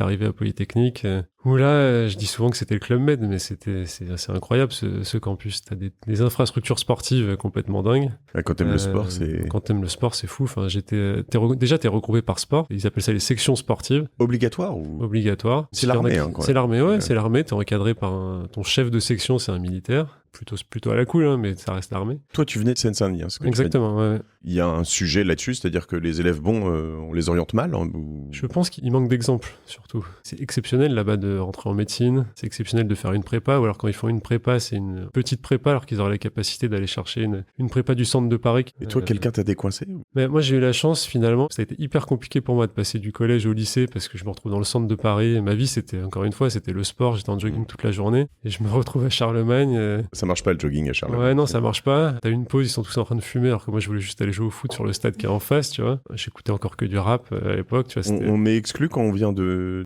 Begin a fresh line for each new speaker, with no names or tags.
est arrivé à Polytechnique, où là, je dis souvent que c'était le Club Med, mais c'est incroyable ce campus. T'as des infrastructures sportives complètement dingues.
Quand t'aimes le sport, c'est...
Quand t'aimes le sport, c'est fou. Enfin, déjà, t'es regroupé par sport. Ils appellent ça les sections sportives.
Obligatoire ou...
Obligatoire.
C'est l'armée, hein, quand
C'est
même.
l'armée, ouais, c'est l'armée. T'es encadré par ton chef de section, c'est un militaire. Plutôt à la cool, hein, mais ça reste l'armée.
Toi, tu venais de Seine-Saint-Denis, hein, ce que
Exactement, ouais.
Il y a un sujet là-dessus, c'est-à-dire que les élèves bons, on les oriente mal ou...
Je pense qu'il manque d'exemples, surtout. C'est exceptionnel là-bas de rentrer en médecine, c'est exceptionnel de faire une prépa, ou alors quand ils font une prépa, c'est une petite prépa, alors qu'ils auraient la capacité d'aller chercher une prépa du centre de Paris.
Et toi, quelqu'un t'a décoincé
Mais moi, j'ai eu la chance, finalement, ça a été hyper compliqué pour moi de passer du collège au lycée, parce que je me retrouve dans le centre de Paris, et ma vie, c'était, encore une fois, c'était le sport, j'étais en jogging toute la journée, et je me retrouve à Charlemagne.
Ça marche pas le jogging à Charlemagne.
Ouais, non, ça marche pas. T'as une pause, ils sont tous en train de fumer, alors que moi, je voulais juste aller jouer au foot sur le stade qui est en face, tu vois. J'écoutais encore que du rap à l'époque, tu vois.
On est exclu quand on vient de